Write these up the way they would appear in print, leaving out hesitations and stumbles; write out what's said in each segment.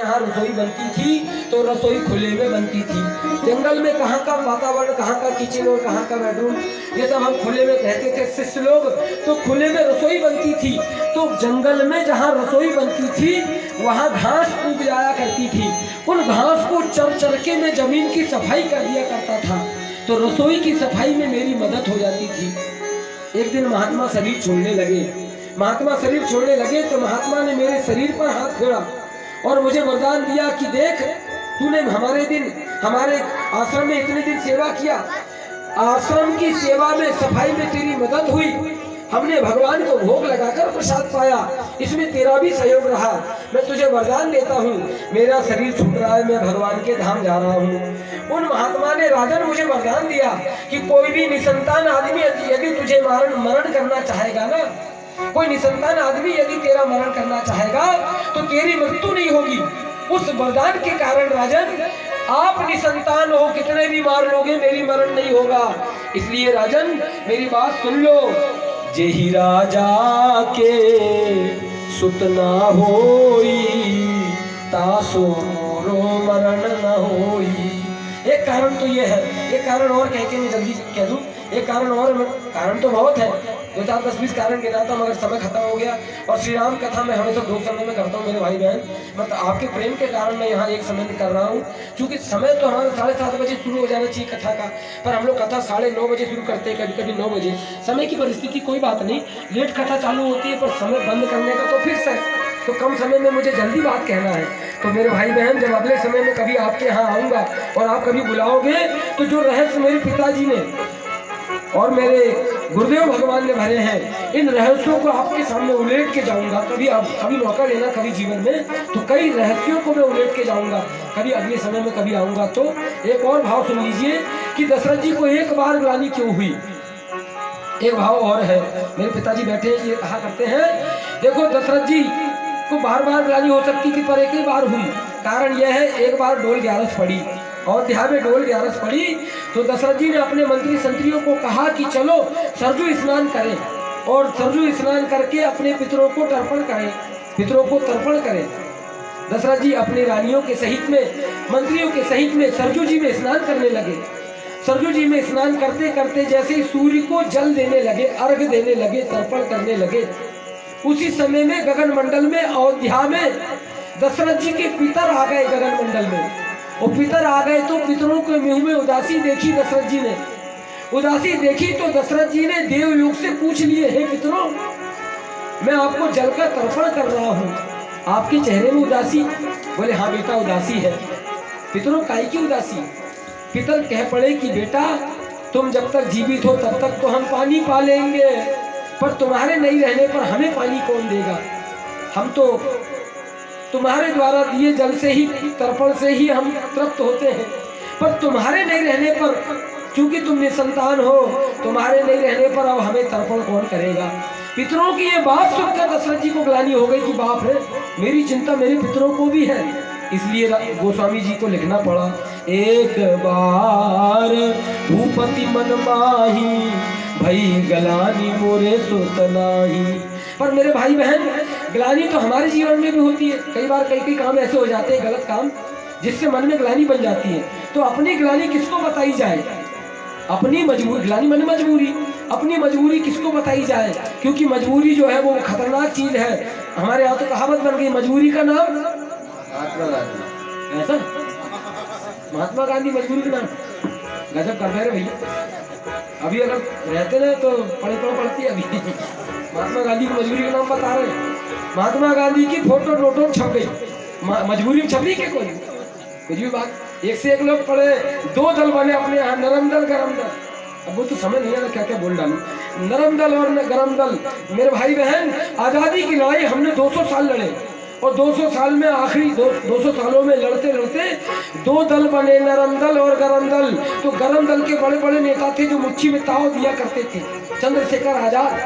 यहाँ रसोई बनती थी तो रसोई खुले में बनती थी। जंगल में कहाँ का वातावरण, कहाँ का किचन और कहाँ का बेडरूम, ये सब हम खुले में रहते थे शिष्य लोग, तो खुले में रसोई बनती थी। तो जंगल में जहाँ रसोई बनती थी वहाँ घास उग जाया करती थी। उन घास को चर चर के मैं जमीन की सफाई कर दिया करता था, तो रसोई की सफाई में मेरी मदद हो जाती थी। एक दिन महात्मा शरीर छोड़ने लगे। महात्मा शरीर छोड़ने लगे तो महात्मा ने मेरे शरीर पर हाथ फेरा और मुझे वरदान दिया कि देख, तूने हमारे आश्रम में इतने दिन सेवा किया, आश्रम की सेवा में सफाई में तेरी मदद हुई, हमने भगवान को भोग लगाकर प्रसाद पाया, इसमें तेरा भी सहयोग रहा। मैं तुझे वरदान देता हूँ, मेरा शरीर छूट रहा है, मैं भगवान के धाम जा रहा हूँ। उन महात्मा ने राजन मुझे वरदान दिया कि कोई भी निसंतान आदमी यदि तुझे मरण करना चाहेगा ना, कोई निसंतान आदमी यदि तेरा मरण करना चाहेगा तो तेरी मृत्यु नहीं होगी। उस वरदान के कारण राजन आप निसंतान हो, कितने भी मार लोगे, मेरी मरण नहीं होगा। इसलिए राजन मेरी बात सुन लो, जेहि राजा के सुतना होई तासो रो मरण न होई। एक कारण तो ये है, एक कारण और कह के मैं जल्दी कह दूं, एक कारण तो बहुत है, 2 4 10 20 कारण गिनाता मगर समय खत्म हो गया। और श्री राम कथा मैं हमेशा 2 समय में करता हूँ मेरे भाई बहन, मतलब आपके प्रेम के कारण मैं यहाँ 1 समय में कर रहा हूँ, क्योंकि समय तो हमारा 7:30 बजे शुरू हो जाना चाहिए कथा का, पर हम लोग कथा 9:30 बजे शुरू करते हैं, कभी कभी 9 बजे। समय की परिस्थिति कोई बात नहीं, लेट कथा चालू होती है, पर समय बंद करने का तो फिक्स है, तो कम समय में मुझे जल्दी बात कहना है। तो मेरे भाई बहन, जब अगले समय में कभी आपके यहाँ आऊँगा और आप कभी बुलाओगे तो जो रहस्य मेरे पिताजी ने और मेरे गुरुदेव भगवान ने भरे हैं, इन रहस्यों को आपके सामने उलेट के जाऊंगा। कभी मौका लेना कभी जीवन में, तो कई रहस्यों को मैं उलेट के जाऊंगा, कभी अगले समय में कभी आऊंगा। तो एक और भाव सुन लीजिए कि दशरथ जी को एक बार ग्लानि क्यों हुई। एक भाव और है, मेरे पिताजी बैठे ये कहा करते हैं, देखो दशरथ जी को बार बार ग्लानि हो सकती थी पर एक ही बार हुई। कारण यह है, एक बार डोल 11 पड़ी, अयोध्या में डोल 11 पड़ी, तो दशरथ जी ने अपने मंत्री संतरियों को कहा कि चलो सरजू स्नान करें, और सरजू स्नान करके अपने पितरों को तर्पण करें। दशरथ जी अपनी रानियों के सहित में, मंत्रियों के सहित में सरजू जी में स्नान करने लगे। सरजू जी में स्नान करते करते जैसे ही सूर्य को जल देने लगे, अर्घ देने लगे, तर्पण करने लगे, उसी समय में गगन मंडल में, अयोध्या में दशरथ जी के पितर आ गए गगन मंडल में। और पितर आ गए तो पितरों के मुंह में उदासी देखी दशरथ जी ने, उदासी देखी तो दशरथ जी ने देवयोग से पूछ लिए, हे पितरों, मैं आपको जलकर तर्पण कर रहा हूँ, आपके चेहरे में उदासी? बोले हाँ बेटा उदासी है। पितरों काहे की उदासी? पितर कह पड़े कि बेटा तुम जब तक जीवित हो तब तक तो हम पानी पा लेंगे, पर तुम्हारे नहीं रहने पर हमें पानी कौन देगा? हम तो तुम्हारे द्वारा दिए जल से ही, तर्पण से ही हम तृप्त होते हैं, पर तुम्हारे नहीं रहने पर, क्योंकि तुम निसंतान हो, तुम्हारे नहीं रहने पर अब हमें तर्पण कौन करेगा? पितरों की ये बात सुनकर दशरथ जी को ग्लानि हो गई कि बाप रे, मेरी चिंता मेरे पितरों को भी है। इसलिए गोस्वामी जी को लिखना पड़ा, एक बार भूपति मन माही भई ग्लानि मोरे सुत नाही। पर मेरे भाई बहन, ग्लानि तो हमारे जीवन में भी होती है। कई बार कई काम ऐसे हो जाते हैं, गलत काम, जिससे मन में ग्लानि बन जाती है। तो अपनी ग्लानि किसको बताई जाए? अपनी मजबूरी, ग्लानि मन मजबूरी, अपनी मजबूरी किसको बताई जाए? क्योंकि मजबूरी जो है वो खतरनाक चीज है। हमारे यहाँ तो कहावत बन गई, मजबूरी का नाम महात्मा गांधी। ऐसा महात्मा गांधी मजबूरी का नाम, गजब कर रहे भैया। अभी अगर रहते ना तो पढ़ती अभी महात्मा गांधी की मजबूरी का नाम बता रहे हैं। महात्मा गांधी की फोटो छप गई, मजबूरी में छपी के कोई कुछ भी बात। एक से एक लोग पढ़े, 2 दल बने अपने यहाँ, नरम दल गरम दल। अब वो तो समझ नहीं आ रहा क्या क्या बोल डालूं, नरम दल और गरम दल। मेरे भाई बहन, आज़ादी की लड़ाई हमने 200 साल लड़े, और 200 साल में आखिरी 200 सालों में लड़ते लड़ते 2 दल बने, नरम दल और गरम दल। तो गरम दल के बड़े बड़े नेता थे जो मुट्ठी में ताव दिया करते थे, चंद्रशेखर आजाद,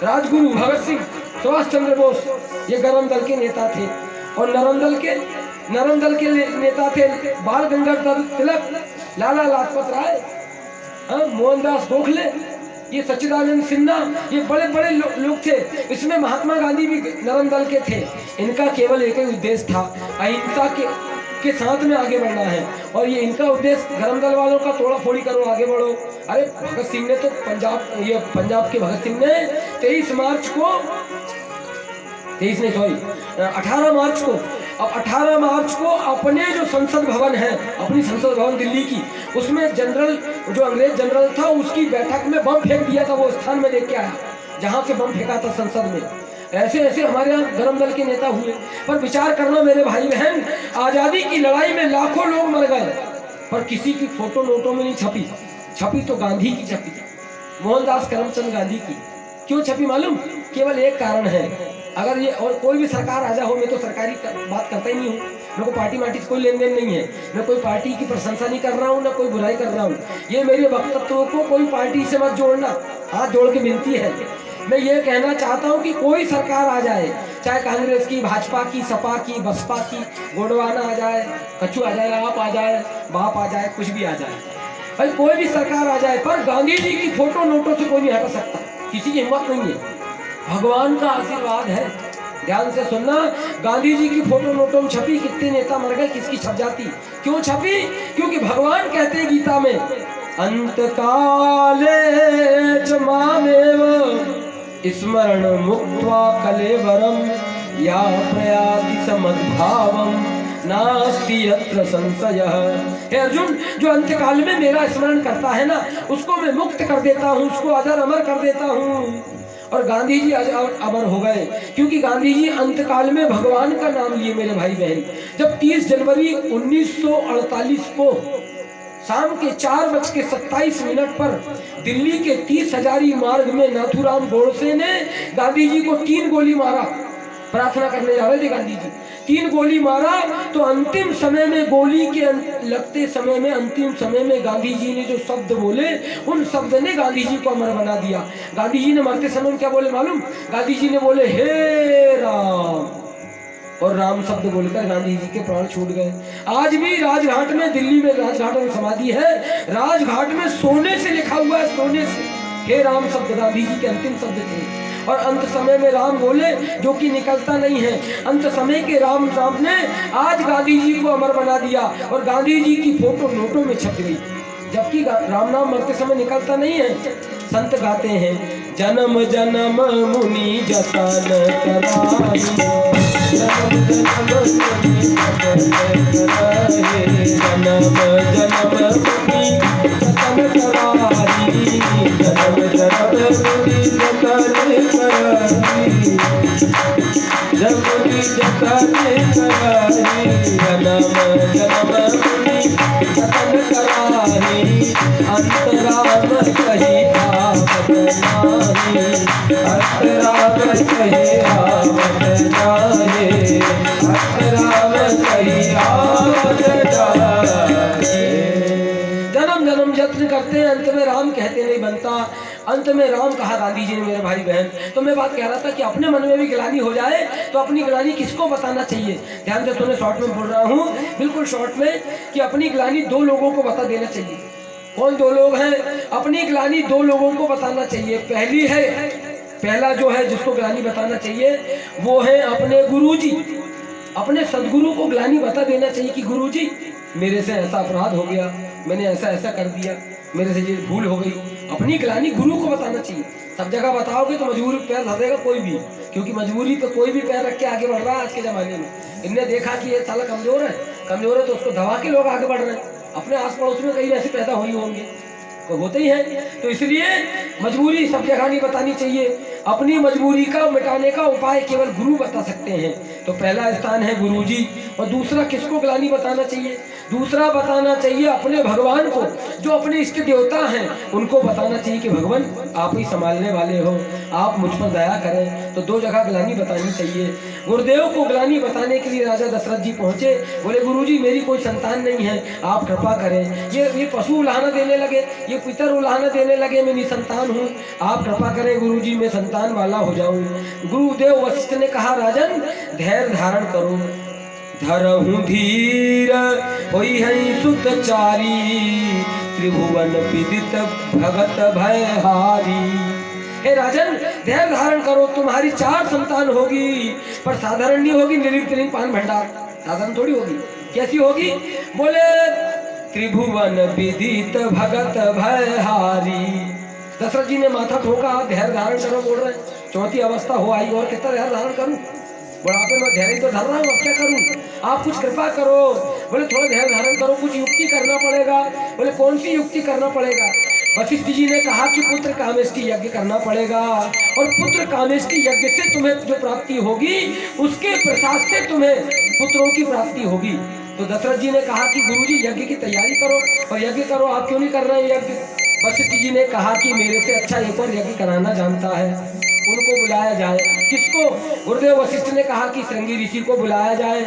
राजगुरु भगत सिंह, सुभाष चंद्र बोस, ये गरम दल के नेता थे। और नरम दल के नेता थे बाल गंगाधर तिलक, लाला लाजपत राय, मोहनदास गोखले, ये सच्चिदानंद सिन्हा, ये बड़े बड़े लोग थे। इसमें महात्मा गांधी भी नरम दल के थे। इनका केवल एक ही उद्देश्य था, अहिंसा के साथ में आगे बढ़ना है। और ये इनका उद्देश्य गरम दल वालों का तोड़ा फोड़ी करो, आगे बढ़ो। अरे भगत सिंह ने तो पंजाब के भगत सिंह ने 18 मार्च को अब 18 मार्च को अपने जो संसद भवन है, अपनी संसद भवन दिल्ली की, उसमें जनरल जो अंग्रेज जनरल था उसकी बैठक में बम फेंक दिया था। वो स्थान में देख के आया जहां से बम फेंका था संसद में। ऐसे ऐसे हमारे यहाँ गरम दल के नेता हुए। पर विचार करना मेरे भाई बहन, आजादी की लड़ाई में लाखों लोग मर गए, पर किसी की फोटो नोटों में नहीं छपी। छपी तो गांधी की छपी, मोहनदास करमचंद गांधी की। क्यों छपी मालूम? केवल एक कारण है, अगर ये और कोई भी सरकार आ जा हो, मैं तो सरकारी बात करता ही नहीं हूँ, मेरे को पार्टी मार्टी से कोई लेन देन नहीं है, मैं कोई पार्टी की प्रशंसा नहीं कर रहा हूँ, ना कोई बुराई कर रहा हूँ। ये मेरे वक्तव्यों को कोई पार्टी से मत जोड़ना, हाथ जोड़ के विनती है। मैं ये कहना चाहता हूँ कि कोई सरकार आ जाए, चाहे कांग्रेस की, भाजपा की, सपा की, बसपा की, गोंडवाना आ जाए, कच्छू आ जाए, आप आ जाए, बाप आ जाए, कुछ भी आ जाए, भाई कोई भी सरकार आ जाए, पर गांधी जी की फोटो नोटों से कोई नहीं हटा सकता, किसी की हिम्मत नहीं है। भगवान का आशीर्वाद है, ध्यान से सुनना। गांधी जी की फोटो नोटों में छपी, कितने नेता मर गए, किसकी छप जाती? क्यों छपी? क्योंकि भगवान कहते हैं गीता में, अंतकाले च मामेव स्मरण मुक्त्वा कलेवरम या प्रयाति समद्भावम नास्ति यत्र संशयः। हे अर्जुन, जो अंत्यकाल में मेरा स्मरण करता है ना, उसको मैं मुक्त कर देता हूँ, उसको अजर अमर कर देता हूँ। और गांधी जी अमर हो गए, क्योंकि गांधी जी अंतकाल में भगवान का नाम लिए। मेरे भाई बहन, जब 30 जनवरी 1948 को शाम के 4:27 पर दिल्ली के 30 हजारी मार्ग में नाथूराम गोडसे ने गांधी जी को 3 गोली मारा, प्रार्थना करने जा रहे थे गांधी जी, 3 गोली मारा, तो अंतिम समय में, गोली के लगते समय में, अंतिम समय में गांधी जी ने जो शब्द बोले, उन शब्द ने गांधी जी को अमर बना दिया। गांधी जी ने मरते समय क्या बोले मालूम? गांधी जी ने बोले, हे राम, और राम शब्द बोलकर गांधी जी के प्राण छूट गए। आज भी राजघाट में, दिल्ली में राजघाट में समाधि है, राजघाट में सोने से लिखा हुआ है, सोने से, हे राम शब्द गांधी जी के अंतिम शब्द थे। और अंत समय में राम बोले, जो कि निकलता नहीं है। अंत समय के राम ने आज गांधी जी को अमर बना दिया, और गांधी जी की फोटो नोटों में छप गई, जबकि राम नाम मरते समय निकलता नहीं है। संत गाते हैं, जन्म जन्म मुनि जतन कराही, जन्म जन्म मुनि जतन कराही, जन्म जन्म मुनि जतन कराही, जन्म जन्म मुनि जतन कराही, जब मुनि जतन कराही, जन्म जन्म मुनि जतन कराही, अंतराम कही आवत नाही, अंतराम कही आवत नाही, अंतराम कही आवत नाही। जन्म जन्म यत्न करते हैं, अंत में राम कहते नहीं बनता। अंत में राम कहा गांधी जी ने। मेरे भाई बहन, तो मैं बात कह रहा था कि अपने मन में भी ग्लानि हो जाए तो अपनी ग्लानि किसको बताना चाहिए? ध्यान से सुने, शॉर्ट में बोल रहा हूँ, बिल्कुल शॉर्ट में, कि अपनी ग्लानि 2 लोगों को बता देना चाहिए। कौन 2 लोग हैं? अपनी ग्लानि 2 लोगों को बताना चाहिए। पहला जो है जिसको ग्लानि बताना चाहिए, वो है अपने गुरुजी, अपने सदगुरु को ग्लानि बता देना चाहिए कि गुरुजी, मेरे से ऐसा अपराध हो गया, मैंने ऐसा ऐसा कर दिया, मेरे से ये भूल हो गई। अपनी ग्लानि गुरु को बताना चाहिए। सब जगह बताओगे तो मजबूरी पे पैर धर देगा कोई भी, क्योंकि मजबूरी पे कोई भी पैर रख के आगे बढ़ रहा है आज के ज़माने में। इनने देखा कि ये साला कमज़ोर है तो उसको दबा के लोग आगे बढ़ रहे हैं। अपने आस पड़ोस में कई ऐसे पैदा हुए होंगे, तो होते ही हैं। तो इसलिए मजबूरी सब जगह नहीं बतानी चाहिए। अपनी मजबूरी का मिटाने का उपाय केवल गुरु बता सकते हैं। तो पहला स्थान है गुरुजी। और दूसरा किसको ग्लानि बताना चाहिए? दूसरा बताना चाहिए अपने भगवान को, जो अपने इष्ट देवता हैं, उनको बताना चाहिए कि भगवान आप ही संभालने वाले हो, आप मुझ पर दया करें। तो 2 जगह ग्लानि बतानी चाहिए। गुरुदेव को ग्लानि बताने के लिए राजा दशरथ जी पहुंचे, बोले गुरुजी मेरी कोई संतान नहीं है, आप कृपा करें। ये पशु उलाहना देने लगे, ये पितर उलाहना देने लगे, मैं निसंतान हूँ, आप कृपा करें गुरुजी मैं संतान वाला हो जाऊँ। गुरुदेव वशिष्ठ ने कहा, राजन धैर्य धारण करो, धरहु धीर होई है सुतचारी, त्रिभुवन विदित भगत भयहारी। हे राजन, धैर्य धारण करो, तुम्हारी 4 संतान होगी, पर साधारण नहीं होगी, निरिक्त पान भंडार, साधारण थोड़ी होगी। कैसी होगी? बोले त्रिभुवन विदित भगत भयहारी। दशरथ जी ने माथा ठोका, धैर्य धारण करो बोल रहे, 4थी अवस्था हो आई और कितना धैर्य धारण करूं, बुढ़ापे में धैर्य तो धर रहा हूँ, अब क्या करूं, आप कुछ कृपा करो। बोले थोड़ा धैर्य धारण करो, कुछ युक्ति करना पड़ेगा। बोले कौन सी युक्ति करना पड़ेगा? वशिष्ठ जी ने कहा कि पुत्र कामेष्टि यज्ञ करना पड़ेगा, और पुत्र कामेष्टि यज्ञ से तुम्हें जो प्राप्ति होगी, उसके प्रसाद से तुम्हें पुत्रों की प्राप्ति होगी। तो दशरथ जी ने कहा कि गुरुजी यज्ञ की तैयारी करो और यज्ञ करो, आप क्यों नहीं कर रहे हैं यज्ञ? वशिष्ठ जी ने कहा कि मेरे से अच्छा एक और यज्ञ कराना जानता है, उनको बुलाया जाए। किसको? गुरुदेव वशिष्ठ ने कहा कि श्रृंगी ऋषि को बुलाया जाए।